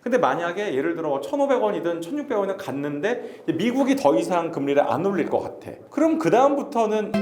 근데 만약에 예를 들어 1,500원이든 1,600원이든 갔는데 미국이 더 이상 금리를 안 올릴 것 같아. 그럼 그 다음부터는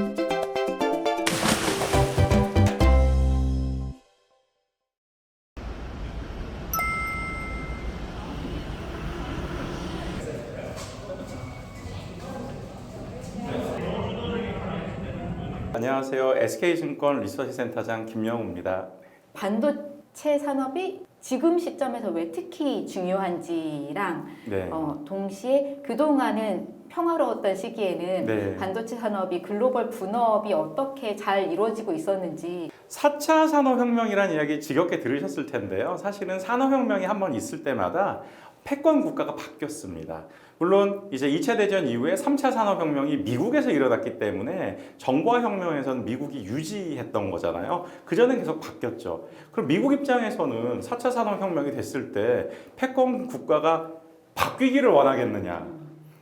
안녕하세요. SK증권 리서치센터장 김영우입니다. 반도체 산업이 지금 시점에서 왜 특히 중요한지랑 네. 동시에 그동안은 평화로웠던 시기에는 네. 반도체 산업이 글로벌 분업이 어떻게 잘 이루어지고 있었는지 4차 산업혁명이라는 이야기 지겹게 들으셨을 텐데요. 사실은 산업혁명이 한 번 있을 때마다 패권 국가가 바뀌었습니다. 물론 이제 2차 대전 이후에 3차 산업혁명이 미국에서 일어났기 때문에 정보화혁명에서는 미국이 유지했던 거잖아요. 그전엔 계속 바뀌었죠. 그럼 미국 입장에서는 4차 산업혁명이 됐을 때 패권 국가가 바뀌기를 원하겠느냐?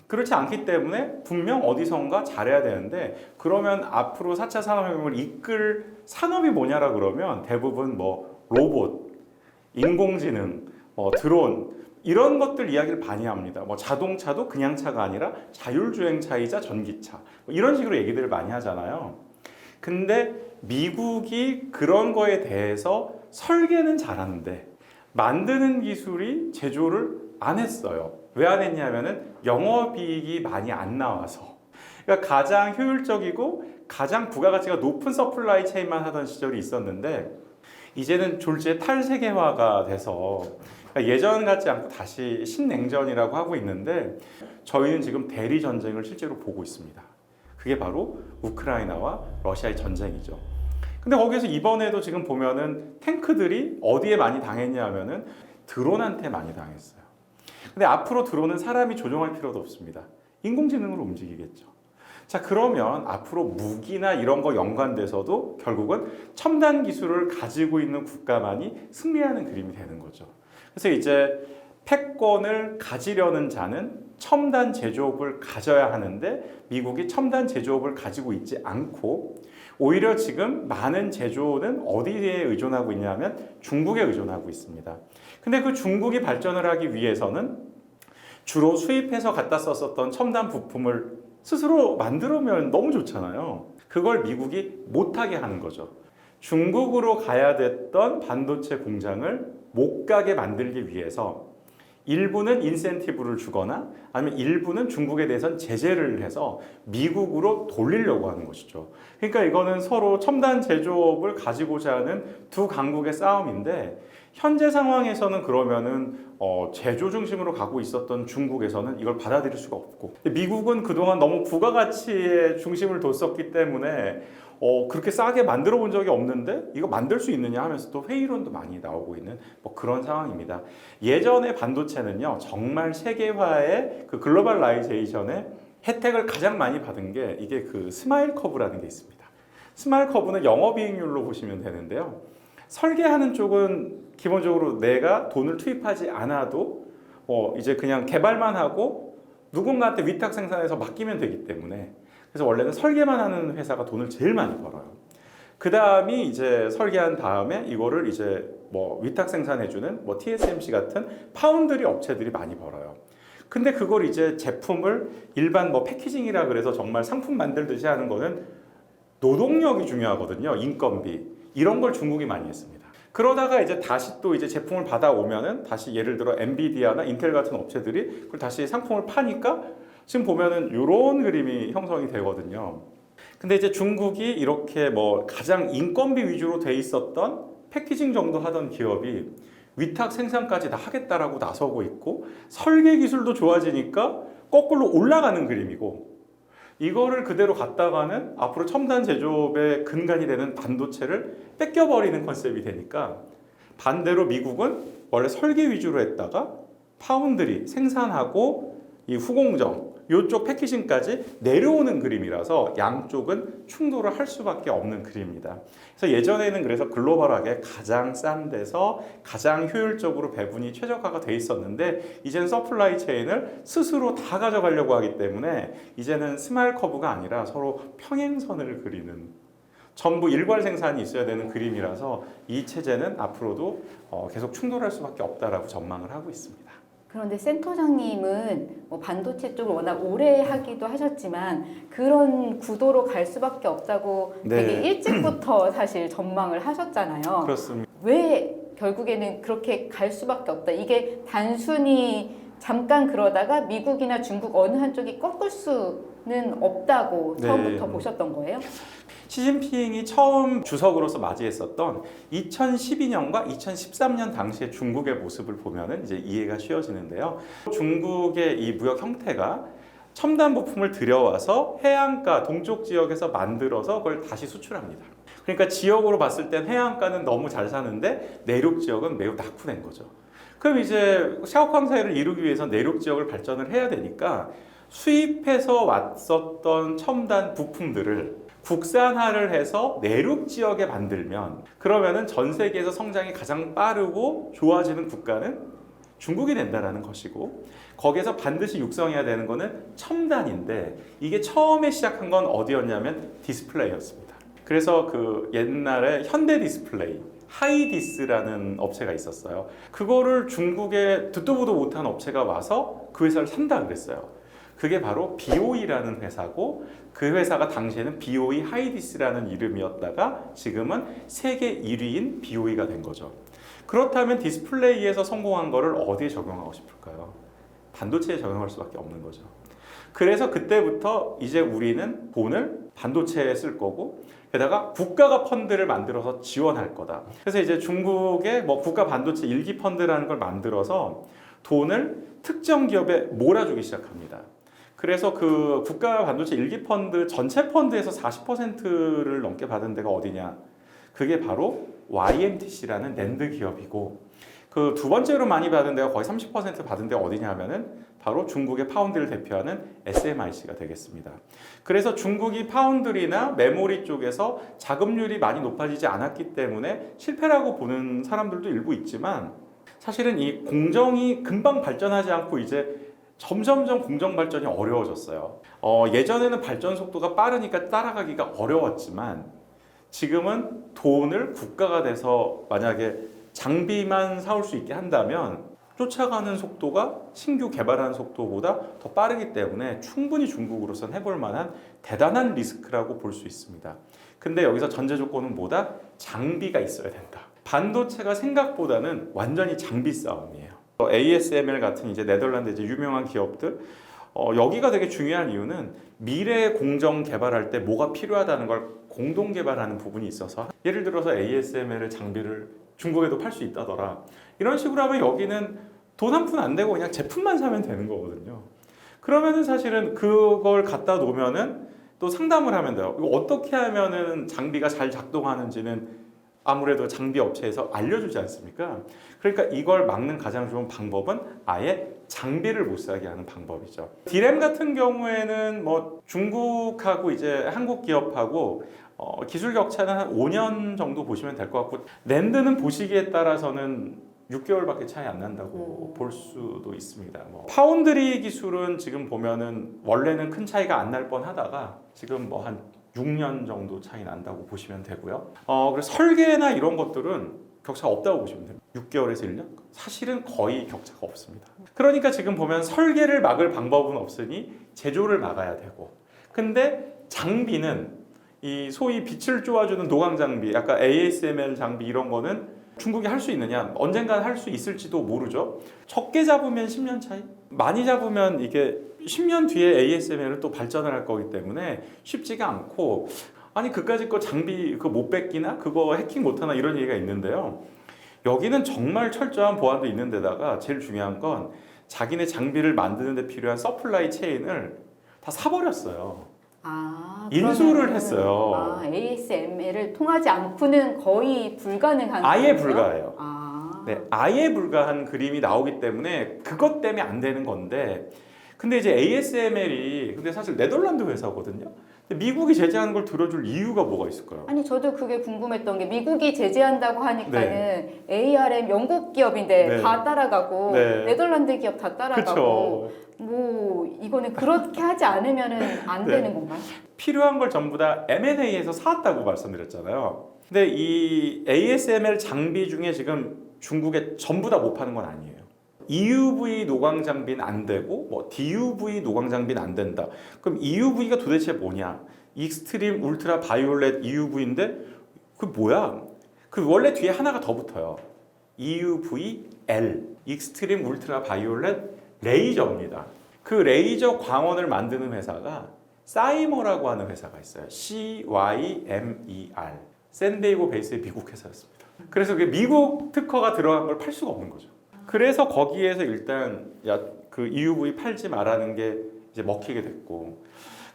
그렇지 않기 때문에 분명 어디선가 잘해야 되는데, 그러면 앞으로 4차 산업혁명을 이끌 산업이 뭐냐라 그러면 대부분 뭐 로봇, 인공지능, 드론 이런 것들 이야기를 많이 합니다. 뭐 자동차도 그냥 차가 아니라 자율주행차이자 전기차 이런 식으로 얘기들을 많이 하잖아요. 근데 미국이 그런 거에 대해서 설계는 잘하는데 만드는 기술이 제조를 안 했어요. 왜 안 했냐면은 영업이익이 많이 안 나와서. 그러니까 가장 효율적이고 가장 부가가치가 높은 서플라이 체인만 하던 시절이 있었는데, 이제는 졸지에 탈세계화가 돼서 그러니까 예전 같지 않고 다시 신냉전이라고 하고 있는데, 저희는 지금 대리 전쟁을 실제로 보고 있습니다. 그게 바로 우크라이나와 러시아의 전쟁이죠. 근데 거기에서 이번에도 지금 보면은 탱크들이 어디에 많이 당했냐면은 드론한테 많이 당했어요. 근데 앞으로 드론은 사람이 조종할 필요도 없습니다. 인공지능으로 움직이겠죠. 자, 그러면 앞으로 무기나 이런 거 연관돼서도 결국은 첨단 기술을 가지고 있는 국가만이 승리하는 그림이 되는 거죠. 그래서 이제 패권을 가지려는 자는 첨단 제조업을 가져야 하는데, 미국이 첨단 제조업을 가지고 있지 않고 오히려 지금 많은 제조는 어디에 의존하고 있냐면 중국에 의존하고 있습니다. 근데 그 중국이 발전을 하기 위해서는 주로 수입해서 갖다 썼었던 첨단 부품을 스스로 만들면 너무 좋잖아요. 그걸 미국이 못하게 하는 거죠. 중국으로 가야 됐던 반도체 공장을 못 가게 만들기 위해서 일부는 인센티브를 주거나 아니면 일부는 중국에 대해서는 제재를 해서 미국으로 돌리려고 하는 것이죠. 그러니까 이거는 서로 첨단 제조업을 가지고자 하는 두 강국의 싸움인데, 현재 상황에서는 그러면은 제조 중심으로 가고 있었던 중국에서는 이걸 받아들일 수가 없고, 미국은 그동안 너무 부가가치에 중심을 뒀었기 때문에 그렇게 싸게 만들어 본 적이 없는데 이거 만들 수 있느냐 하면서 또 회의론도 많이 나오고 있는 뭐 그런 상황입니다. 예전에 반도체는요, 정말 세계화의 그 글로벌라이제이션의 혜택을 가장 많이 받은 게 이게 그 스마일 커브라는 게 있습니다. 스마일 커브는 영업이익률로 보시면 되는데요. 설계하는 쪽은 기본적으로 내가 돈을 투입하지 않아도 이제 그냥 개발만 하고 누군가한테 위탁 생산해서 맡기면 되기 때문에, 그래서 원래는 설계만 하는 회사가 돈을 제일 많이 벌어요. 그 다음이 이제 설계한 다음에 이거를 이제 뭐 위탁 생산해주는 뭐 TSMC 같은 파운드리 업체들이 많이 벌어요. 근데 그걸 이제 제품을 일반 뭐 패키징이라 그래서 정말 상품 만들듯이 하는 거는 노동력이 중요하거든요. 인건비. 이런 걸 중국이 많이 했습니다. 그러다가 이제 다시 또 이제 제품을 받아오면은 다시 예를 들어 엔비디아나 인텔 같은 업체들이 그걸 다시 상품을 파니까 지금 보면은 이런 그림이 형성이 되거든요. 근데 이제 중국이 이렇게 뭐 가장 인건비 위주로 돼 있었던 패키징 정도 하던 기업이 위탁 생산까지 다 하겠다라고 나서고 있고, 설계 기술도 좋아지니까 거꾸로 올라가는 그림이고, 이거를 그대로 갔다가는 앞으로 첨단 제조업의 근간이 되는 반도체를 뺏겨버리는 컨셉이 되니까, 반대로 미국은 원래 설계 위주로 했다가 파운드리 생산하고 이 후공정 이쪽 패키징까지 내려오는 그림이라서 양쪽은 충돌을 할 수밖에 없는 그림입니다. 그래서 예전에는 그래서 글로벌하게 가장 싼 데서 가장 효율적으로 배분이 최적화가 돼 있었는데, 이제는 서플라이 체인을 스스로 다 가져가려고 하기 때문에 이제는 스마일 커브가 아니라 서로 평행선을 그리는, 전부 일괄 생산이 있어야 되는 그림이라서 이 체제는 앞으로도 계속 충돌할 수밖에 없다라고 전망을 하고 있습니다. 그런데 센터장님은 뭐 반도체 쪽을 워낙 오래 하기도 하셨지만 그런 구도로 갈 수밖에 없다고 네. 되게 일찍부터 사실 전망을 하셨잖아요. 그렇습니다. 왜 결국에는 그렇게 갈 수밖에 없다. 이게 단순히 잠깐 그러다가 미국이나 중국 어느 한쪽이 꺾을 수는 없다고 네. 처음부터 보셨던 거예요? 시진핑이 처음 주석으로서 맞이했었던 2012년과 2013년 당시의 중국의 모습을 보면은 이제 이해가 쉬워지는데요. 중국의 이 무역 형태가 첨단 부품을 들여와서 해안가 동쪽 지역에서 만들어서 그걸 다시 수출합니다. 그러니까 지역으로 봤을 땐 해안가는 너무 잘 사는데 내륙 지역은 매우 낙후된 거죠. 그럼 이제 샤오캉사이를 이루기 위해서 내륙 지역을 발전을 해야 되니까 수입해서 왔었던 첨단 부품들을 국산화를 해서 내륙 지역에 만들면 그러면은 전 세계에서 성장이 가장 빠르고 좋아지는 국가는 중국이 된다라는 것이고 거기에서 반드시 육성해야 되는 거는 첨단인데 이게 처음에 시작한 건 어디였냐면 디스플레이였습니다. 그래서 그 옛날에 현대 디스플레이 하이디스라는 업체가 있었어요. 그거를 중국에 듣도 보도 못한 업체가 와서 그 회사를 산다 그랬어요. 그게 바로 BOE라는 회사고 그 회사가 당시에는 BOE 하이디스라는 이름이었다가 지금은 세계 1위인 BOE가 된 거죠. 그렇다면 디스플레이에서 성공한 거를 어디에 적용하고 싶을까요? 반도체에 적용할 수밖에 없는 거죠. 그래서 그때부터 이제 우리는 돈을 반도체에 쓸 거고 게다가 국가가 펀드를 만들어서 지원할 거다. 그래서 이제 중국의 뭐 국가 반도체 일기 펀드라는 걸 만들어서 돈을 특정 기업에 몰아주기 시작합니다. 그래서 그 국가 반도체 일기 펀드 전체 펀드에서 40%를 넘게 받은 데가 어디냐? 그게 바로 YMTC라는 낸드 기업이고 그 두 번째로 많이 받은 데가 거의 30% 받은 데가 어디냐 하면은 바로 중국의 파운드리를 대표하는 SMIC가 되겠습니다. 그래서 중국이 파운드리나 메모리 쪽에서 자금률이 많이 높아지지 않았기 때문에 실패라고 보는 사람들도 일부 있지만 사실은 이 공정이 금방 발전하지 않고 이제 점점점 공정 발전이 어려워졌어요. 예전에는 발전 속도가 빠르니까 따라가기가 어려웠지만 지금은 돈을 국가가 돼서 만약에 장비만 사올 수 있게 한다면 쫓아가는 속도가 신규 개발하는 속도보다 더 빠르기 때문에 충분히 중국으로선 해볼 만한 대단한 리스크라고 볼 수 있습니다. 근데 여기서 전제 조건은 뭐다? 장비가 있어야 된다. 반도체가 생각보다는 완전히 장비 싸움이에요. ASML 같은 이제 네덜란드 이제 유명한 기업들 여기가 되게 중요한 이유는 미래 공정 개발할 때 뭐가 필요하다는 걸 공동 개발하는 부분이 있어서 예를 들어서 ASML 장비를 중국에도 팔 수 있다더라 이런 식으로 하면 여기는 돈 한 푼 안 내고 그냥 제품만 사면 되는 거거든요. 그러면은 사실은 그걸 갖다 놓으면은 또 상담을 하면 돼요. 이거 어떻게 하면은 장비가 잘 작동하는지는 아무래도 장비 업체에서 알려주지 않습니까? 그러니까 이걸 막는 가장 좋은 방법은 아예 장비를 못 사게 하는 방법이죠. 디램 같은 경우에는 뭐 중국하고 이제 한국 기업하고 기술 격차는 한 5년 정도 보시면 될 것 같고 낸드는 보시기에 따라서는 6개월밖에 차이 안 난다고 볼 수도 있습니다. 뭐 파운드리 기술은 지금 보면은 원래는 큰 차이가 안 날 뻔하다가 지금 뭐 한 6년 정도 차이 난다고 보시면 되고요. 그래서 설계나 이런 것들은 격차가 없다고 보시면 됩니다. 6개월에서 1년? 사실은 거의 격차가 없습니다. 그러니까 지금 보면 설계를 막을 방법은 없으니 제조를 막아야 되고 근데 장비는 이 소위 빛을 쪼아주는 도강 장비, 아까 ASML 장비 이런 거는 중국이 할 수 있느냐? 언젠간 할 수 있을지도 모르죠. 적게 잡으면 10년 차이? 많이 잡으면 이게 10년 뒤에 ASML은 또 발전을 할 거기 때문에 쉽지가 않고 아니 그까짓 거 장비 그거 못 뺏기나? 그거 해킹 못하나? 이런 얘기가 있는데요. 여기는 정말 철저한 보안도 있는 데다가 제일 중요한 건 자기네 장비를 만드는 데 필요한 서플라이 체인을 다 사버렸어요. 인수를 했어요. ASML을 통하지 않고는 거의 불가능한 아예 거군요? 불가해요. 네, 아예 불가한 그림이 나오기 때문에 그것 때문에 안 되는 건데 근데 이제 ASML이 근데 사실 네덜란드 회사거든요. 근데 미국이 제재하는 걸 들어줄 이유가 뭐가 있을까요? 아니 저도 그게 궁금했던 게 미국이 제재한다고 하니까는 ARM 영국 기업인데 네. 다 따라가고 네. 네덜란드 기업 다 따라가고 그렇죠. 뭐 이거는 그렇게 하지 않으면은 안 네. 되는 건가요? 필요한 걸 전부 다 M&A에서 사왔다고 말씀드렸잖아요. 근데 이 ASML 장비 중에 지금 중국에 전부 다 못 파는 건 아니에요. EUV 노광 장비는 안 되고 뭐 DUV 노광 장비는 안 된다. 그럼 EUV가 도대체 뭐냐? 익스트림 울트라 바이올렛 EUV인데 그 뭐야? 그 원래 뒤에 하나가 더 붙어요. EUVL 익스트림 울트라 바이올렛 레이저입니다. 그 레이저 광원을 만드는 회사가 사이머라고 하는 회사가 있어요. CYMER. 샌디에이고 베이스의 미국 회사였습니다. 그래서 그 미국 특허가 들어간 걸 팔 수가 없는 거죠. 그래서 거기에서 일단 야, 그 EUV 팔지 말라는 게 이제 먹히게 됐고,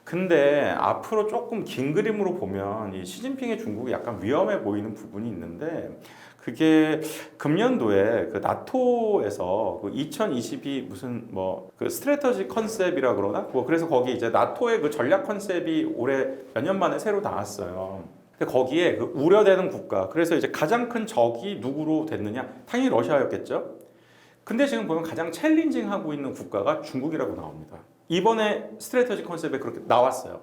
근데 앞으로 조금 긴 그림으로 보면 이 시진핑의 중국이 약간 위험해 보이는 부분이 있는데, 그게 금년도에 그 나토에서 그 2022 무슨 뭐 그 스트래터지 컨셉이라 그러나 뭐 그래서 거기 이제 나토의 그 전략 컨셉이 올해 몇 년 만에 새로 나왔어요. 근데 거기에 그 우려되는 국가, 그래서 이제 가장 큰 적이 누구로 됐느냐? 당연히 러시아였겠죠. 근데 지금 보면 가장 챌린징하고 있는 국가가 중국이라고 나옵니다. 이번에 스트래터지 컨셉에 그렇게 나왔어요.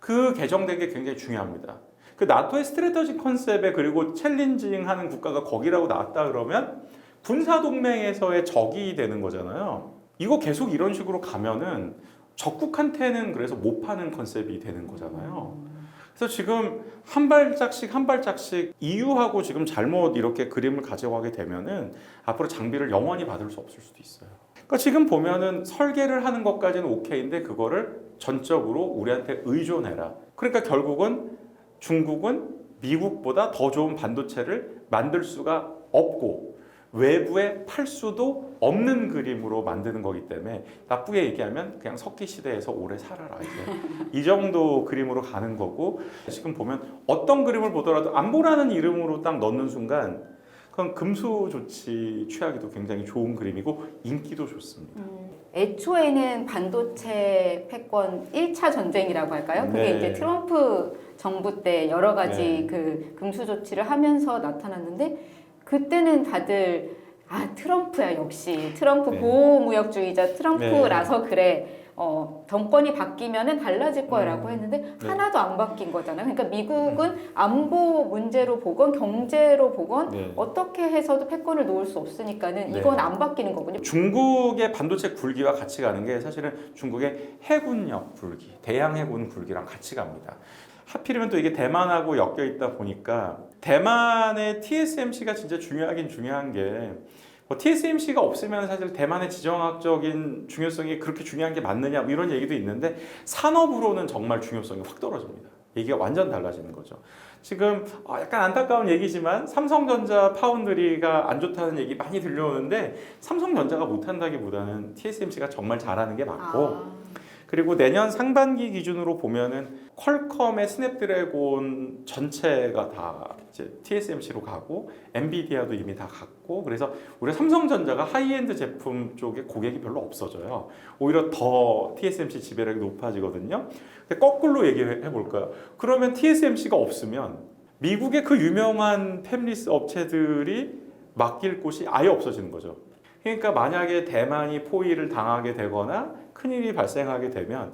그 개정된 게 굉장히 중요합니다. 그 나토의 스트래터지 컨셉에 그리고 챌린징하는 국가가 거기라고 나왔다 그러면 군사동맹에서의 적이 되는 거잖아요. 이거 계속 이런 식으로 가면은 적국한테는 그래서 못 파는 컨셉이 되는 거잖아요. 그래서 지금 한 발짝씩 EU하고 지금 잘못 이렇게 그림을 가져가게 되면은 앞으로 장비를 영원히 받을 수 없을 수도 있어요. 그러니까 지금 보면은 설계를 하는 것까지는 오케이인데 그거를 전적으로 우리한테 의존해라. 그러니까 결국은 중국은 미국보다 더 좋은 반도체를 만들 수가 없고 외부에 팔 수도 없는 그림으로 만드는 거기 때문에 나쁘게 얘기하면 그냥 석기 시대에서 오래 살아라 이제 이 정도 그림으로 가는 거고, 지금 보면 어떤 그림을 보더라도 안보라는 이름으로 딱 넣는 순간 그건 금수 조치 취하기도 굉장히 좋은 그림이고 인기도 좋습니다. 애초에는 반도체 패권 1차 전쟁이라고 할까요? 그게 네. 이제 트럼프 정부 때 여러 가지 네. 그 금수 조치를 하면서 나타났는데 그때는 다들 트럼프야 역시 트럼프 네. 보호무역주의자 트럼프라서 그래 정권이 바뀌면은 달라질 거라고 했는데 네. 하나도 안 바뀐 거잖아요. 그러니까 미국은 안보 문제로 보건 경제로 보건 네. 어떻게 해서도 패권을 놓을 수 없으니까는 네. 이건 안 바뀌는 거군요. 중국의 반도체 굴기와 같이 가는 게 사실은 중국의 해군력 굴기, 대양 해군 굴기랑 같이 갑니다. 하필이면 또 이게 대만하고 엮여 있다 보니까 대만의 TSMC가 진짜 중요하긴 중요한 게 TSMC가 없으면 사실 대만의 지정학적인 중요성이 그렇게 중요한 게 맞느냐 뭐 이런 얘기도 있는데 산업으로는 정말 중요성이 확 떨어집니다. 얘기가 완전 달라지는 거죠. 지금 약간 안타까운 얘기지만 삼성전자 파운드리가 안 좋다는 얘기 많이 들려오는데 삼성전자가 못한다기보다는 TSMC가 정말 잘하는 게 맞고 그리고 내년 상반기 기준으로 보면은 퀄컴의 스냅드래곤 전체가 다 이제 TSMC로 가고 엔비디아도 이미 다 갔고 그래서 우리 삼성전자가 하이엔드 제품 쪽에 고객이 별로 없어져요. 오히려 더 TSMC 지배력이 높아지거든요. 근데 거꾸로 얘기해 볼까요? 그러면 TSMC가 없으면 미국의 그 유명한 팹리스 업체들이 맡길 곳이 아예 없어지는 거죠. 그러니까 만약에 대만이 포위를 당하게 되거나 큰일이 발생하게 되면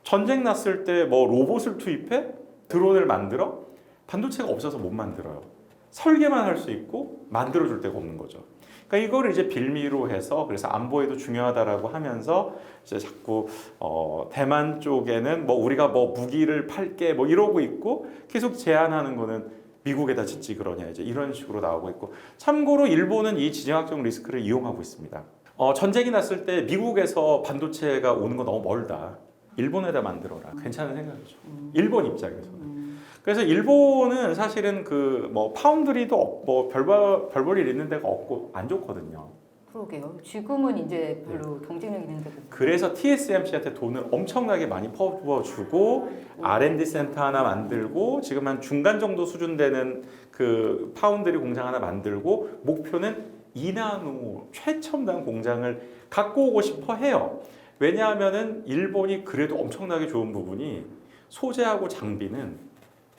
전쟁 났을 때 뭐 로봇을 투입해? 드론을 만들어? 반도체가 없어서 못 만들어요. 설계만 할 수 있고 만들어줄 데가 없는 거죠. 그러니까 이거를 이제 빌미로 해서 그래서 안보에도 중요하다라고 하면서 이제 자꾸 대만 쪽에는 뭐 우리가 뭐 무기를 팔게 뭐 이러고 있고 계속 제안하는 거는 미국에다 짓지 그러냐 이제 이런 식으로 나오고 있고 참고로 일본은 이 지정학적 리스크를 이용하고 있습니다. 전쟁이 났을 때 미국에서 반도체가 오는 거 너무 멀다. 일본에다 만들어라. 괜찮은 생각이죠. 일본 입장에서는. 그래서 일본은 사실은 그 뭐 파운드리도 뭐 별볼 일 있는 데가 없고 안 좋거든요. 그러게요. 지금은 이제 별로 경쟁력 있는 데가 그래서 TSMC한테 돈을 엄청나게 많이 퍼부어주고 R&D 센터 하나 만들고 지금 한 중간 정도 수준 되는 그 파운드리 공장 하나 만들고 목표는 2나노 최첨단 공장을 갖고 오고 싶어 해요. 왜냐하면은 일본이 그래도 엄청나게 좋은 부분이 소재하고 장비는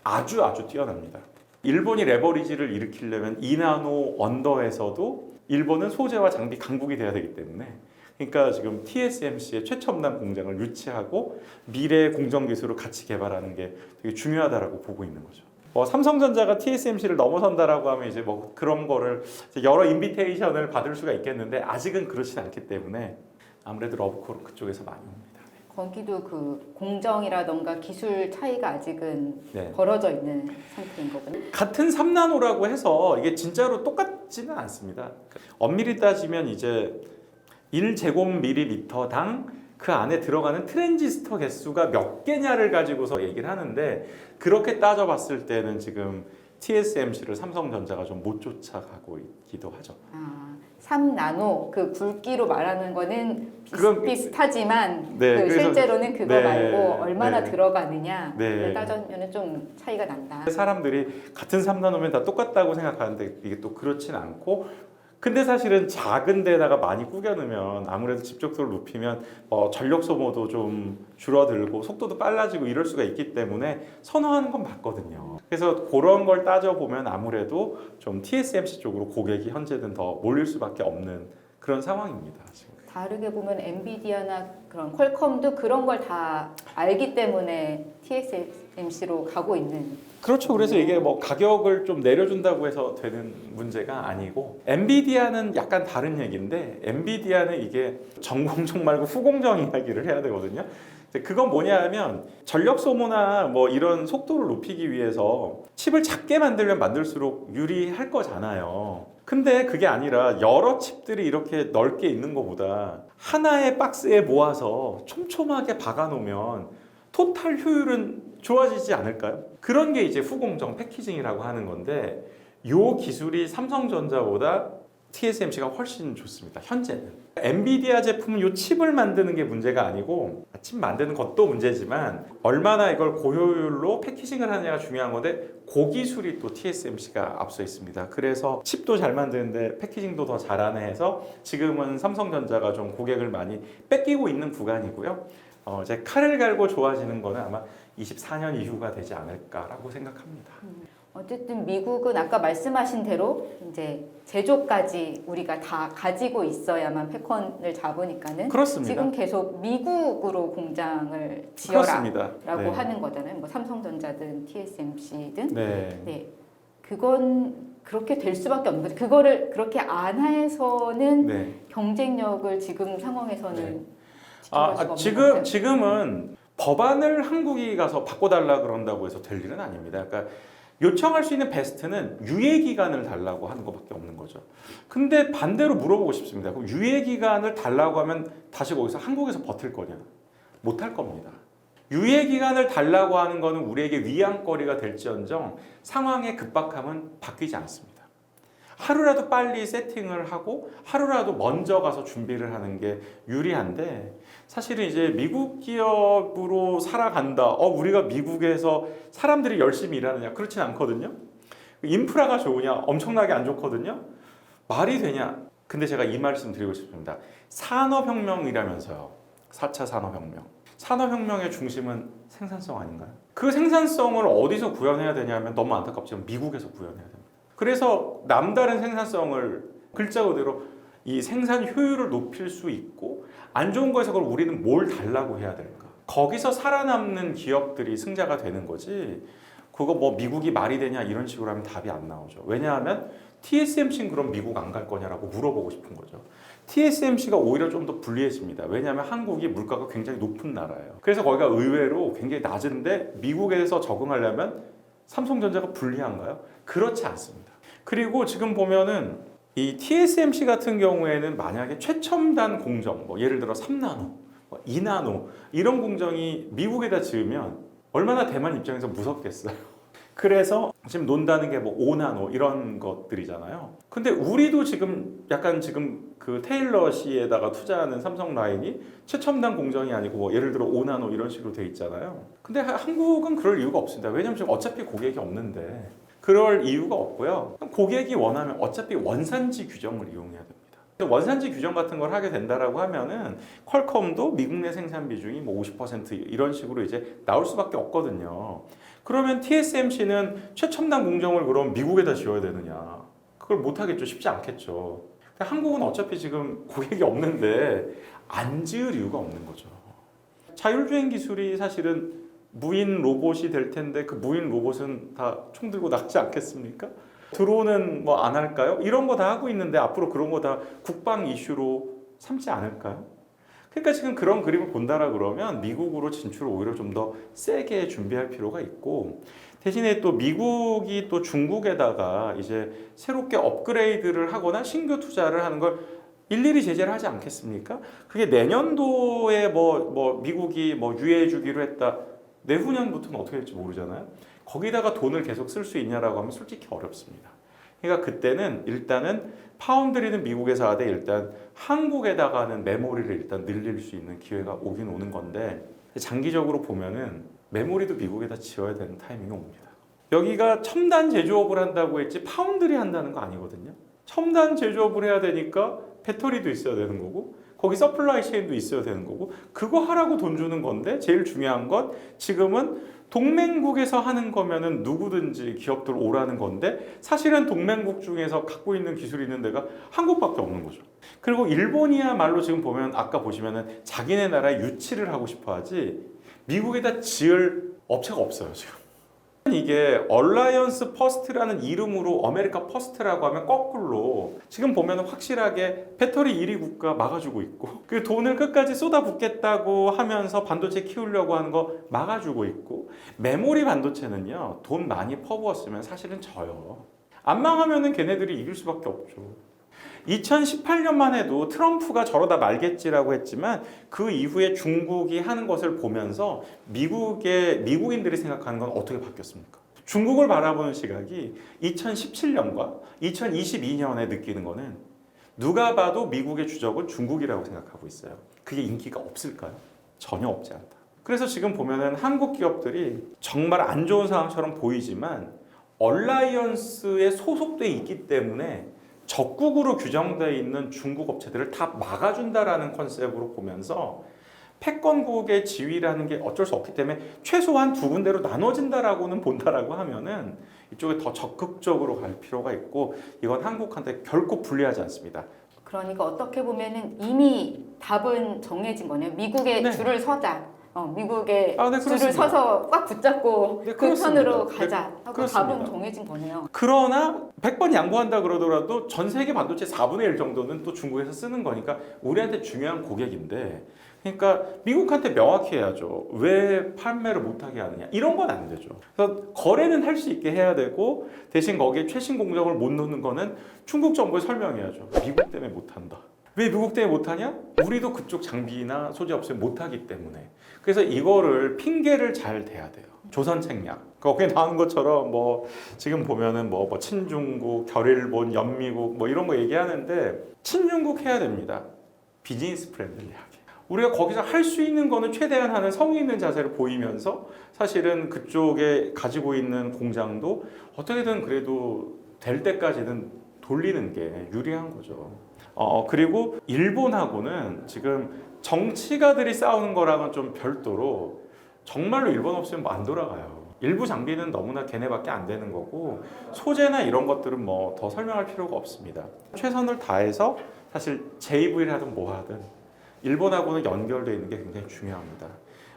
아주 뛰어납니다. 일본이 레버리지를 일으키려면 2나노 언더에서도 일본은 소재와 장비 강국이 돼야 되기 때문에, 그러니까 지금 TSMC의 최첨단 공장을 유치하고 미래 공정 기술을 같이 개발하는 게 되게 중요하다라고 보고 있는 거죠. 삼성전자가 TSMC를 넘어선다라고 하면 이제 뭐 그런 거를 여러 인비테이션을 받을 수가 있겠는데 아직은 그렇진 않기 때문에 아무래도 러브콜은 그쪽에서 많이 옵니다. 거기도 그 공정이라던가 기술 차이가 아직은 네. 벌어져 있는 상태인 거군요. 같은 3나노라고 해서 이게 진짜로 똑같지는 않습니다. 엄밀히 따지면 이제 1제곱밀리미터당 그 안에 들어가는 트랜지스터 개수가 몇 개냐를 가지고서 얘기를 하는데, 그렇게 따져봤을 때는 지금 TSMC를 삼성전자가 좀 못 쫓아가고 있기도 하죠. 3나노 그 굵기로 말하는 거는 그건- 비슷하지만 네, 그 그래서- 실제로는 그거 네, 말고 얼마나 네. 들어가느냐를 네. 따져면 좀 차이가 난다. 사람들이 같은 3나노면 다 똑같다고 생각하는데 이게 또 그렇진 않고, 근데 사실은 작은 데다가 많이 꾸겨 넣으면 아무래도 집적도를 높이면 전력 소모도 좀 줄어들고 속도도 빨라지고 이럴 수가 있기 때문에 선호하는 건 맞거든요. 그래서 그런 걸 따져보면 아무래도 좀 TSMC 쪽으로 고객이 현재는 더 몰릴 수밖에 없는 그런 상황입니다. 지금. 다르게 보면 엔비디아나 그런 퀄컴도 그런 걸 다 알기 때문에 TSMC로 가고 있는. 그렇죠. 그래서 이게 뭐 가격을 좀 내려준다고 해서 되는 문제가 아니고, 엔비디아는 약간 다른 얘기인데, 엔비디아는 이게 전공정 말고 후공정 이야기를 해야 되거든요. 그건 뭐냐 하면 전력 소모나 뭐 이런 속도를 높이기 위해서 칩을 작게 만들면 만들수록 유리할 거잖아요. 근데 그게 아니라 여러 칩들이 이렇게 넓게 있는 것보다 하나의 박스에 모아서 촘촘하게 박아 놓으면 토탈 효율은 좋아지지 않을까요? 그런 게 이제 후공정 패키징이라고 하는 건데, 요 기술이 삼성전자보다 TSMC가 훨씬 좋습니다. 현재는. 엔비디아 제품은 요 칩을 만드는 게 문제가 아니고, 칩 만드는 것도 문제지만 얼마나 이걸 고효율로 패키징을 하느냐가 중요한 건데, 그 기술이 또 TSMC가 앞서 있습니다. 그래서 칩도 잘 만드는데 패키징도 더 잘하네 해서 지금은 삼성전자가 좀 고객을 많이 뺏기고 있는 구간이고요. 이제 칼을 갈고 좋아지는 거는 아마 24년 이후가 되지 않을까라고 생각합니다. 어쨌든 미국은 아까 말씀하신 대로 이제 제조까지 우리가 다 가지고 있어야만 패권을 잡으니까는 그렇습니다. 지금 계속 미국으로 공장을 지어라라고 그렇습니다. 네. 하는 거잖아요. 뭐 삼성전자든 TSMC든. 네. 네, 그건 그렇게 될 수밖에 없는 거죠. 그거를 그렇게 안 해서는 네. 경쟁력을 지금 상황에서는 네. 지켜갈 수가 없는 건가요? 지금은 법안을 한국이 가서 바꿔달라 그런다고 해서 될 일은 아닙니다. 그러니까 요청할 수 있는 베스트는 유예 기간을 달라고 하는 것밖에 없는 거죠. 근데 반대로 물어보고 싶습니다. 그럼 유예 기간을 달라고 하면 다시 거기서 한국에서 버틸 거냐? 못할 겁니다. 유예 기간을 달라고 하는 거는 우리에게 위안거리가 될지언정 상황의 급박함은 바뀌지 않습니다. 하루라도 빨리 세팅을 하고 하루라도 먼저 가서 준비를 하는 게 유리한데, 사실은 이제 미국 기업으로 살아간다. 우리가 미국에서 사람들이 열심히 일하느냐? 그렇진 않거든요. 인프라가 좋으냐? 엄청나게 안 좋거든요. 말이 되냐? 근데 제가 이 말씀 드리고 싶습니다. 산업혁명이라면서요. 4차 산업혁명. 산업혁명의 중심은 생산성 아닌가요? 그 생산성을 어디서 구현해야 되냐면 너무 안타깝지만 미국에서 구현해야 됩니다. 그래서 남다른 생산성을 글자 그대로 이 생산 효율을 높일 수 있고, 안 좋은 거에서 그걸 우리는 뭘 달라고 해야 될까? 거기서 살아남는 기업들이 승자가 되는 거지, 그거 뭐 미국이 말이 되냐 이런 식으로 하면 답이 안 나오죠. 왜냐하면 TSMC는 그럼 미국 안 갈 거냐라고 물어보고 싶은 거죠. TSMC가 오히려 좀 더 불리해집니다. 왜냐하면 한국이 물가가 굉장히 높은 나라예요. 그래서 거기가 의외로 굉장히 낮은데 미국에서 적응하려면 삼성전자가 불리한가요? 그렇지 않습니다. 그리고 지금 보면은 이 TSMC 같은 경우에는 만약에 최첨단 공정, 뭐 예를 들어 3나노, 2나노 이런 공정이 미국에다 지으면 얼마나 대만 입장에서 무섭겠어요. 그래서 지금 논다는 게 뭐 5나노 이런 것들이잖아요. 근데 우리도 지금 약간 지금 그 테일러시에다가 투자하는 삼성 라인이 최첨단 공정이 아니고 뭐 예를 들어 5나노 이런 식으로 돼 있잖아요. 근데 한국은 그럴 이유가 없습니다. 왜냐면 지금 어차피 고객이 없는데 그럴 이유가 없고요. 고객이 원하면 어차피 원산지 규정을 이용해야 됩니다. 원산지 규정 같은 걸 하게 된다라고 하면은 퀄컴도 미국 내 생산 비중이 뭐 50% 이런 식으로 이제 나올 수밖에 없거든요. 그러면 TSMC는 최첨단 공정을 그럼 미국에다 지어야 되느냐? 그걸 못 하겠죠. 쉽지 않겠죠. 한국은 어차피 지금 고객이 없는데 안 지을 이유가 없는 거죠. 자율주행 기술이 사실은 무인 로봇이 될 텐데 그 무인 로봇은 다 총 들고 나가지 않겠습니까? 드론은 뭐 안 할까요? 이런 거 다 하고 있는데 앞으로 그런 거 다 국방 이슈로 삼지 않을까요? 그러니까 지금 그런 그림을 본다라 그러면 미국으로 진출을 오히려 좀 더 세게 준비할 필요가 있고, 대신에 또 미국이 또 중국에다가 이제 새롭게 업그레이드를 하거나 신규 투자를 하는 걸 일일이 제재를 하지 않겠습니까? 그게 내년도에 뭐 미국이 뭐 유예해 주기로 했다. 내후년부터는 어떻게 될지 모르잖아요. 거기다가 돈을 계속 쓸 수 있냐라고 하면 솔직히 어렵습니다. 그러니까 그때는 일단은 파운드리는 미국에서 하되 일단 한국에다가는 메모리를 일단 늘릴 수 있는 기회가 오긴 오는 건데, 장기적으로 보면은 메모리도 미국에다 지어야 되는 타이밍이 옵니다. 여기가 첨단 제조업을 한다고 했지 파운드리 한다는 거 아니거든요. 첨단 제조업을 해야 되니까 배터리도 있어야 되는 거고 거기 서플라이 체인도 있어야 되는 거고 그거 하라고 돈 주는 건데, 제일 중요한 건 지금은 동맹국에서 하는 거면은 누구든지 기업들 오라는 건데 사실은 동맹국 중에서 갖고 있는 기술이 있는 데가 한국밖에 없는 거죠. 그리고 일본이야말로 지금 보면 아까 보시면은 자기네 나라에 유치를 하고 싶어 하지 미국에다 지을 업체가 없어요 지금. 이게 얼라이언스 퍼스트라는 이름으로 아메리카 퍼스트라고 하면 거꾸로 지금 보면 확실하게 배터리 1위 국가 막아주고 있고, 그 돈을 끝까지 쏟아붓겠다고 하면서 반도체 키우려고 하는 거 막아주고 있고, 메모리 반도체는요 돈 많이 퍼부었으면 사실은 져요. 안 망하면은 걔네들이 이길 수밖에 없죠. 2018년만 해도 트럼프가 저러다 말겠지라고 했지만 그 이후에 중국이 하는 것을 보면서 미국인들이 생각하는 건 어떻게 바뀌었습니까? 중국을 바라보는 시각이 2017년과 2022년에 느끼는 거는 누가 봐도 미국의 주적은 중국이라고 생각하고 있어요. 그게 인기가 없을까요? 전혀 없지 않다. 그래서 지금 보면은 한국 기업들이 정말 안 좋은 상황처럼 보이지만 얼라이언스에 소속돼 있기 때문에 적국으로 규정되어 있는 중국 업체들을 다 막아준다라는 컨셉으로 보면서 패권국의 지위라는 게 어쩔 수 없기 때문에 최소한 두 군데로 나눠진다라고는 본다라고 하면은 이쪽에 더 적극적으로 갈 필요가 있고, 이건 한국한테 결코 불리하지 않습니다. 그러니까 어떻게 보면은 이미 답은 정해진 거네요. 미국의 네. 줄을 서자. 미국의 네, 줄을 그렇습니다. 서서 꽉 붙잡고 네, 그 그렇습니다. 편으로 네, 가자 하고 그렇습니다. 답은 정해진 거네요. 그러나 100번 양보한다 그러더라도 전 세계 반도체 4분의 1 정도는 또 중국에서 쓰는 거니까 우리한테 중요한 고객인데, 그러니까 미국한테 명확히 해야죠. 왜 판매를 못하게 하느냐. 이런 건 안 되죠. 그래서 거래는 할 수 있게 해야 되고, 대신 거기에 최신 공정을 못 넣는 거는 중국 정부에 설명해야죠. 미국 때문에 못한다. 왜 미국 때문에 못하냐? 우리도 그쪽 장비나 소재 없으면 못하기 때문에. 그래서 이거를 핑계를 잘 대야 돼요. 조선 책략. 거기에 나온 것처럼 뭐 지금 보면은 뭐 친중국, 결일본, 연미국 뭐 이런 거 얘기하는데, 친중국 해야 됩니다. 비즈니스 프렌들리하게. 우리가 거기서 할 수 있는 거는 최대한 하는 성의 있는 자세를 보이면서 사실은 그쪽에 가지고 있는 공장도 어떻게든 그래도 될 때까지는 돌리는 게 유리한 거죠. 그리고 일본하고는 지금 정치가들이 싸우는 거랑은 좀 별도로 정말로 일본 없으면 뭐 안 돌아가요. 일부 장비는 너무나 걔네밖에 안 되는 거고, 소재나 이런 것들은 뭐 더 설명할 필요가 없습니다. 최선을 다해서 사실 JV를 하든 뭐 하든 일본하고는 연결되어 있는 게 굉장히 중요합니다.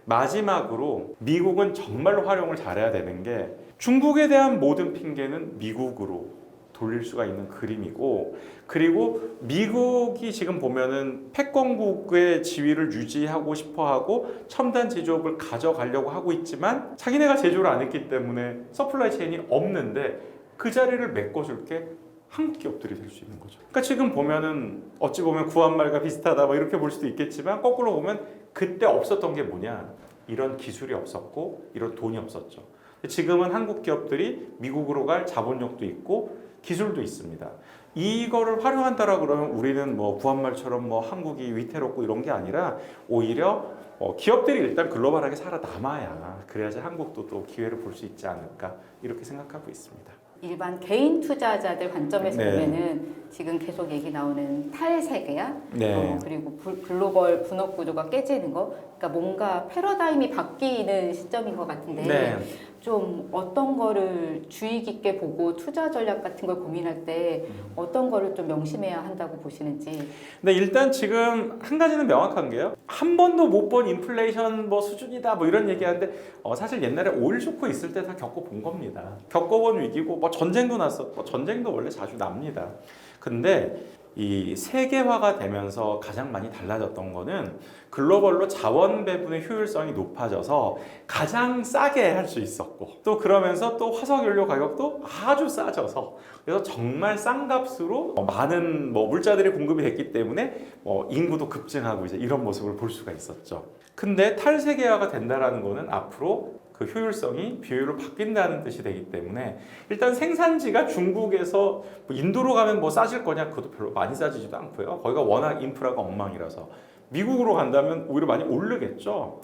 마지막으로 미국은 정말로 활용을 잘해야 되는 게, 중국에 대한 모든 핑계는 미국으로 돌릴 수가 있는 그림이고, 그리고 미국이 지금 보면은 패권국의 지위를 유지하고 싶어하고 첨단 제조업을 가져가려고 하고 있지만 자기네가 제조를 안 했기 때문에 서플라이 체인이 없는데 그 자리를 메꿔줄 게 한국 기업들이 될 수 있는 거죠. 그러니까 지금 보면은 어찌 보면 구한말과 비슷하다 뭐 이렇게 볼 수도 있겠지만, 거꾸로 보면 그때 없었던 게 뭐냐, 이런 기술이 없었고 이런 돈이 없었죠. 지금은 한국 기업들이 미국으로 갈 자본력도 있고 기술도 있습니다. 이거를 활용한다라 그러면 우리는 뭐 구한말처럼 뭐 한국이 위태롭고 이런 게 아니라 오히려 기업들이 일단 글로벌하게 살아남아야 그래야지 한국도 또 기회를 볼 수 있지 않을까 이렇게 생각하고 있습니다. 일반 개인 투자자들 관점에서 네. 보면은 지금 계속 얘기 나오는 탈세계야, 네. 그리고 글로벌 분업 구조가 깨지는 거, 그러니까 뭔가 패러다임이 바뀌는 시점인 것 같은데 네. 좀 어떤 거를 주의 깊게 보고 투자 전략 같은 걸 고민할 때 어떤 거를 좀 명심해야 한다고 보시는지. 근데 일단 지금 한 가지는 명확한 게요. 한 번도 못 본 인플레이션 뭐 수준이다 뭐 이런 얘기하는데 사실 옛날에 오일 쇼크 있을 때 다 겪어본 겁니다. 겪어본 위기고 뭐 전쟁도 났어. 뭐 전쟁도 원래 자주 납니다. 근데 이 세계화가 되면서 가장 많이 달라졌던 거는 글로벌로 자원 배분의 효율성이 높아져서 가장 싸게 할 수 있었고 또 그러면서 또 화석연료 가격도 아주 싸져서 그래서 정말 싼 값으로 많은 물자들이 공급이 됐기 때문에 인구도 급증하고 이제 이런 모습을 볼 수가 있었죠. 근데 탈세계화가 된다라는 거는 앞으로 그 효율성이 비효율로 바뀐다는 뜻이 되기 때문에 일단 생산지가 중국에서 인도로 가면 뭐 싸질 거냐 그것도 별로 많이 싸지지도 않고요. 거기가 워낙 인프라가 엉망이라서 미국으로 간다면 오히려 많이 오르겠죠.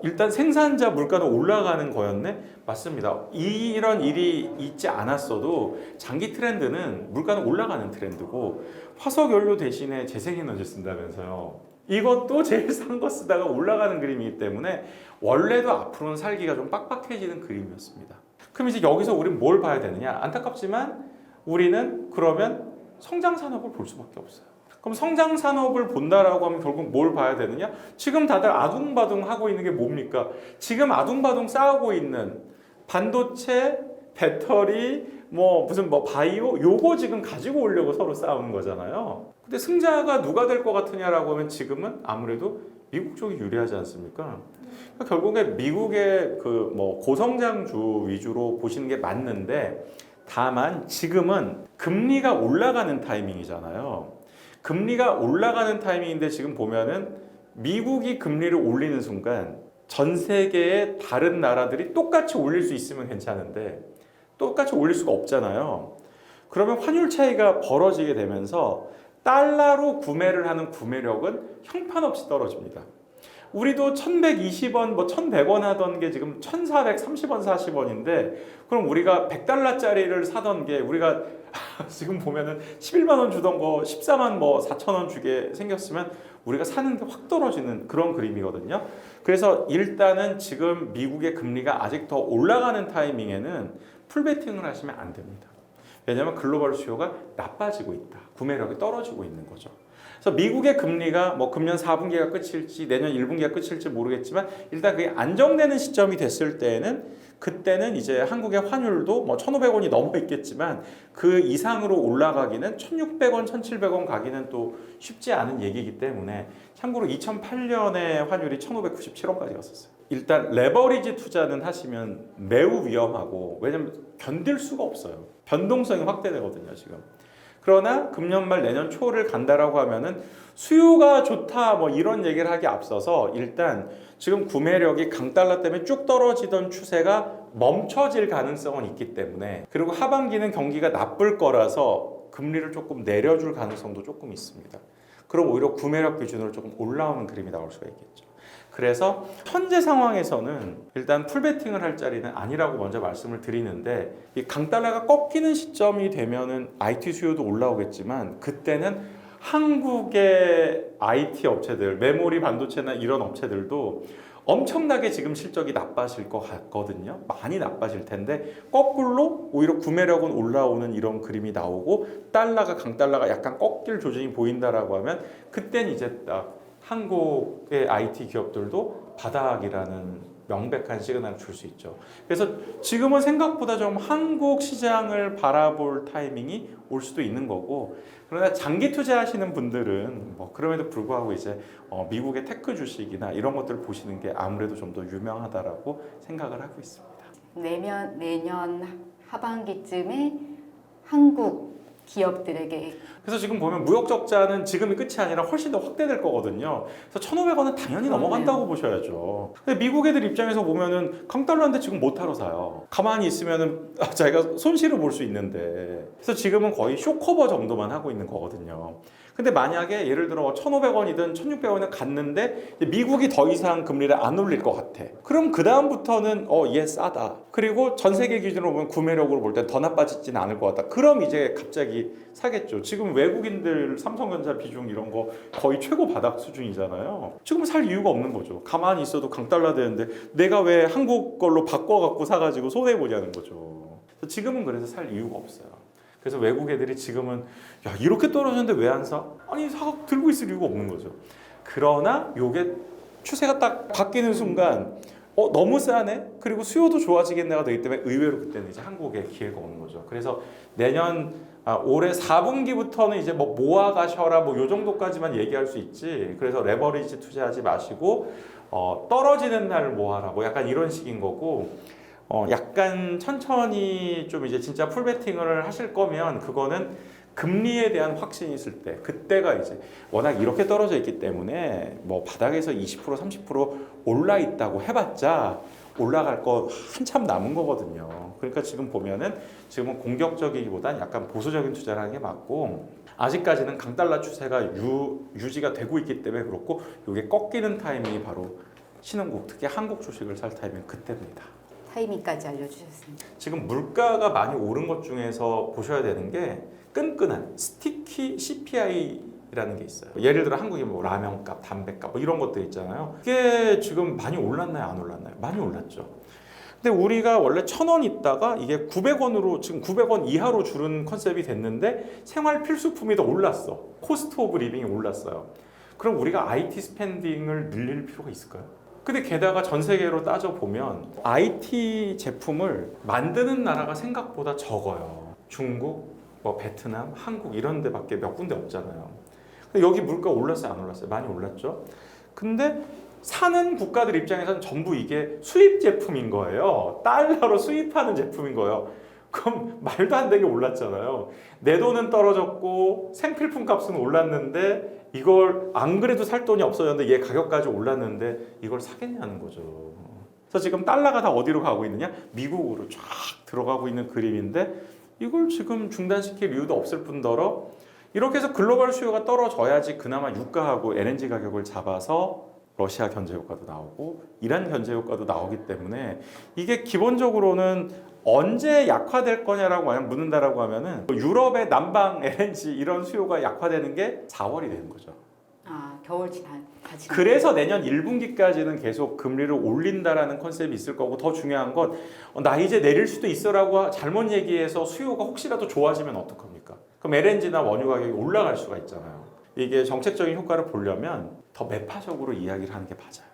일단 생산자 물가는 올라가는 거였네? 맞습니다. 이런 일이 있지 않았어도 장기 트렌드는 물가는 올라가는 트렌드고 화석연료 대신에 재생에너지 쓴다면서요. 이것도 제일 싼 거 쓰다가 올라가는 그림이기 때문에 원래도 앞으로는 살기가 좀 빡빡해지는 그림이었습니다. 그럼 이제 여기서 우리는 뭘 봐야 되느냐? 안타깝지만 우리는 그러면 성장 산업을 볼 수밖에 없어요. 그럼 성장 산업을 본다라고 하면 결국 뭘 봐야 되느냐? 지금 다들 아둥바둥 하고 있는 게 뭡니까? 지금 아둥바둥 싸우고 있는 반도체, 배터리, 무슨 바이오 요거 지금 가지고 오려고 서로 싸우는 거잖아요. 근데 승자가 누가 될 것 같으냐라고 하면 지금은 아무래도 미국 쪽이 유리하지 않습니까? 그러니까 결국에 미국의 고성장주 위주로 보시는 게 맞는데 다만 지금은 금리가 올라가는 타이밍이잖아요. 금리가 올라가는 타이밍인데 지금 보면은 미국이 금리를 올리는 순간 전 세계의 다른 나라들이 똑같이 올릴 수 있으면 괜찮은데 똑같이 올릴 수가 없잖아요. 그러면 환율 차이가 벌어지게 되면서 달러로 구매를 하는 구매력은 형편없이 떨어집니다. 우리도 1120원, 1100원 하던 게 지금 1430원, 40원인데 그럼 우리가 100달러짜리를 사던 게 우리가 지금 보면은 11만 원 주던 거 14만 4천 원 주게 생겼으면 우리가 사는 게 확 떨어지는 그런 그림이거든요. 그래서 일단은 지금 미국의 금리가 아직 더 올라가는 타이밍에는 풀베팅을 하시면 안 됩니다. 왜냐하면 글로벌 수요가 나빠지고 있다. 구매력이 떨어지고 있는 거죠. 그래서 미국의 금리가 금년 4분기가 끝일지 내년 1분기가 끝일지 모르겠지만 일단 그게 안정되는 시점이 됐을 때에는 그때는 이제 한국의 환율도 1,500원이 넘어 있겠지만 그 이상으로 올라가기는 1,600원, 1,700원 가기는 또 쉽지 않은 얘기이기 때문에 참고로 2008년에 환율이 1,597원까지 갔었어요. 일단 레버리지 투자는 하시면 매우 위험하고 왜냐면 견딜 수가 없어요. 변동성이 확대되거든요, 지금. 그러나 금년 말 내년 초를 간다라고 하면은 수요가 좋다 이런 얘기를 하기 앞서서 일단 지금 구매력이 강달러 때문에 쭉 떨어지던 추세가 멈춰질 가능성은 있기 때문에 그리고 하반기는 경기가 나쁠 거라서 금리를 조금 내려줄 가능성도 조금 있습니다. 그럼 오히려 구매력 기준으로 조금 올라오는 그림이 나올 수가 있겠죠. 그래서 현재 상황에서는 일단 풀베팅을 할 자리는 아니라고 먼저 말씀을 드리는데 이 강달러가 꺾이는 시점이 되면은 IT 수요도 올라오겠지만 그때는 한국의 IT 업체들, 메모리 반도체나 이런 업체들도 엄청나게 지금 실적이 나빠질 것 같거든요. 많이 나빠질 텐데 거꾸로 오히려 구매력은 올라오는 이런 그림이 나오고 강달러가 약간 꺾일 조짐이 보인다라고 하면 그때는 이제 딱 한국의 IT 기업들도 바닥이라는 명백한 시그널을 줄 수 있죠. 그래서 지금은 생각보다 좀 한국 시장을 바라볼 타이밍이 올 수도 있는 거고 그러나 장기 투자하시는 분들은 그럼에도 불구하고 이제 미국의 테크 주식이나 이런 것들을 보시는 게 아무래도 좀 더 유명하다라고 생각을 하고 있습니다. 내년 하반기쯤에 한국 기업들에게 그래서 지금 보면 무역 적자는 지금이 끝이 아니라 훨씬 더 확대될 거거든요. 그래서 1,500원은 당연히 넘어간다고 보셔야죠. 근데 미국 애들 입장에서 보면은 강달러인데 지금 못하러 사요. 가만히 있으면은 자기가 손실을 볼 수 있는데. 그래서 지금은 거의 쇼커버 정도만 하고 있는 거거든요. 근데 만약에 예를 들어 1,500원이든 1,600원이든 갔는데 미국이 더 이상 금리를 안 올릴 것 같아. 그럼 그 다음부터는 얘 싸다. 그리고 전 세계 기준으로 보면 구매력으로 볼 때 더 나빠지지는 않을 것 같다. 그럼 이제 갑자기 사겠죠. 지금 외국인들 삼성전자 비중 이런 거 거의 최고 바닥 수준이잖아요. 지금 살 이유가 없는 거죠. 가만히 있어도 강달러 되는데 내가 왜 한국 걸로 바꿔갖고 사가지고 손해보냐는 거죠. 지금은 그래서 살 이유가 없어요. 그래서 외국 애들이 지금은 야 이렇게 떨어졌는데 왜 안 사? 아니 들고 있을 이유가 없는 거죠. 그러나 요게 추세가 딱 바뀌는 순간 너무 싸네? 그리고 수요도 좋아지겠네가 되기 때문에 의외로 그때는 이제 한국에 기회가 오는 거죠. 그래서 내년 올해 4분기부터는 이제 뭐 모아 가셔라 뭐 요 정도까지만 얘기할 수 있지. 그래서 레버리지 투자하지 마시고 떨어지는 날 모아라 뭐 약간 이런 식인 거고 약간 천천히 좀 이제 진짜 풀베팅을 하실 거면 그거는 금리에 대한 확신이 있을 때 그때가 이제 워낙 이렇게 떨어져 있기 때문에 뭐 바닥에서 20% 30% 올라 있다고 해봤자 올라갈 거 한참 남은 거거든요. 그러니까 지금 보면은 지금은 공격적이기보단 약간 보수적인 투자를 하는 게 맞고 아직까지는 강달러 추세가 유지가 되고 있기 때문에 그렇고 이게 꺾이는 타이밍이 바로 신흥국 특히 한국 주식을 살 타이밍 그때입니다. 타이밍까지 알려주셨습니다. 지금 물가가 많이 오른 것 중에서 보셔야 되는 게 끈끈한 스티키 CPI라는 게 있어요. 예를 들어 한국이 뭐 라면값, 담배값 뭐 이런 것들 있잖아요. 이게 지금 많이 올랐나요? 안 올랐나요? 많이 올랐죠. 근데 우리가 원래 1,000원 있다가 이게 900원으로 지금 900원 이하로 줄은 컨셉이 됐는데 생활 필수품이 더 올랐어. 코스트 오브 리빙이 올랐어요. 그럼 우리가 IT 스펜딩을 늘릴 필요가 있을까요? 근데 게다가 전 세계로 따져보면 IT 제품을 만드는 나라가 생각보다 적어요. 중국, 뭐 베트남, 한국 이런 데밖에 몇 군데 없잖아요. 근데 여기 물가 올랐어요? 안 올랐어요? 많이 올랐죠? 근데 사는 국가들 입장에서는 전부 이게 수입 제품인 거예요. 달러로 수입하는 제품인 거예요. 그럼 말도 안 되게 올랐잖아요. 내 돈은 떨어졌고 생필품 값은 올랐는데 이걸 안 그래도 살 돈이 없어졌는데 얘 가격까지 올랐는데 이걸 사겠냐는 거죠. 그래서 지금 달러가 다 어디로 가고 있느냐? 미국으로 쫙 들어가고 있는 그림인데 이걸 지금 중단시킬 이유도 없을 뿐더러 이렇게 해서 글로벌 수요가 떨어져야지 그나마 유가하고 LNG 가격을 잡아서 러시아 견제 효과도 나오고 이란 견제 효과도 나오기 때문에 이게 기본적으로는 언제 약화될 거냐라고 묻는다라고 하면은 유럽의 난방 LNG 이런 수요가 약화되는 게 4월이 되는 거죠. 겨울 가지. 그래서 내년 1분기까지는 계속 금리를 올린다라는 컨셉이 있을 거고 더 중요한 건 나 이제 내릴 수도 있어라고 잘못 얘기해서 수요가 혹시라도 좋아지면 어떡합니까? 그럼 LNG나 원유 가격이 올라갈 수가 있잖아요. 이게 정책적인 효과를 보려면 더 매파적으로 이야기를 하는 게 맞아요.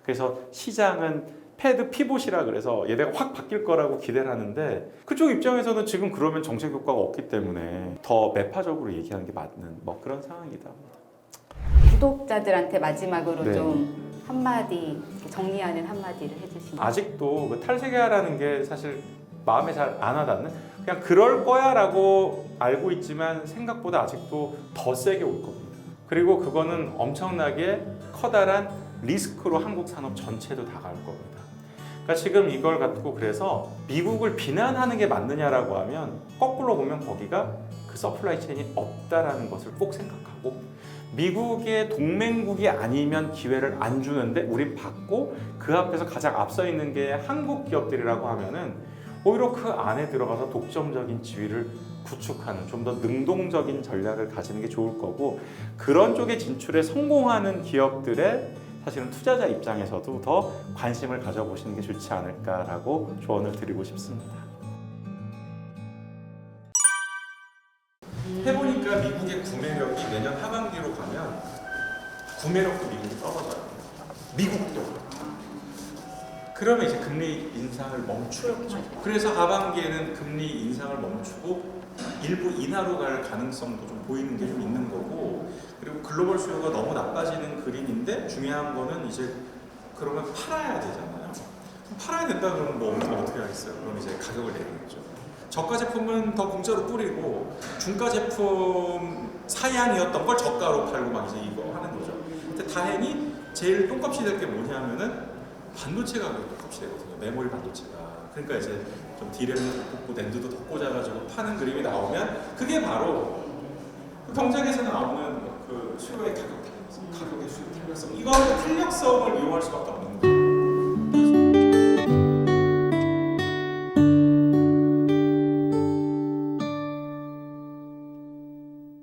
그래서 시장은 패드 피봇이라 그래서 얘네가 확 바뀔 거라고 기대를 하는데 그쪽 입장에서는 지금 그러면 정책 효과가 없기 때문에 더 매파적으로 얘기하는 게 맞는 뭐 그런 상황이다. 구독자들한테 마지막으로 네. 좀 한마디 정리하는 한마디를 해주시면. 아직도 그 탈세계화라는 게 사실 마음에 잘 안 와닿는 그냥 그럴 거야라고 알고 있지만 생각보다 아직도 더 세게 올 겁니다. 그리고 그거는 엄청나게 커다란 리스크로 한국 산업 전체도 다가올 겁니다. 그러니까 지금 이걸 갖고 그래서 미국을 비난하는 게 맞느냐라고 하면 거꾸로 보면 거기가 그 서플라이 체인이 없다라는 것을 꼭 생각하고 미국의 동맹국이 아니면 기회를 안 주는데 우린 받고 그 앞에서 가장 앞서 있는 게 한국 기업들이라고 하면은 오히려 그 안에 들어가서 독점적인 지위를 구축하는 좀 더 능동적인 전략을 가지는 게 좋을 거고 그런 쪽에 진출에 성공하는 기업들의 사실은 투자자 입장에서도 더 관심을 가져보시는 게 좋지 않을까라고 조언을 드리고 싶습니다. 해보니까 미국의 구매력이 내년 하반기로 가면 구매력도 미국이 떨어져요. 미국도. 그러면 이제 금리 인상을 멈추겠죠. 그래서 하반기에는 금리 인상을 멈추고 일부 인하로 갈 가능성도 좀 보이는 게 좀 있는 거고 그리고 글로벌 수요가 너무 나빠지는 그림인데 중요한 거는 이제 그러면 팔아야 되잖아요. 팔아야 된다 그러면 뭐 없는 거 어떻게 하겠어요? 그럼 이제 가격을 내리겠죠. 저가 제품은 더 공짜로 뿌리고 중가 제품 사양이었던 걸 저가로 팔고 막 이제 이거 하는 거죠. 근데 다행히 제일 똥값이 될 게 뭐냐면은 반도체 가격이 똥값이 되거든요. 메모리 반도체가. 그러니까 이제 좀 디램도 더 꽂고 낸드도 더 꽂아가지고 파는 그림이 나오면 그게 바로 경쟁에서 나오는 그 수요의 가격의 수요 탄력성 이거는 탄력성을 이용할 수밖에 없는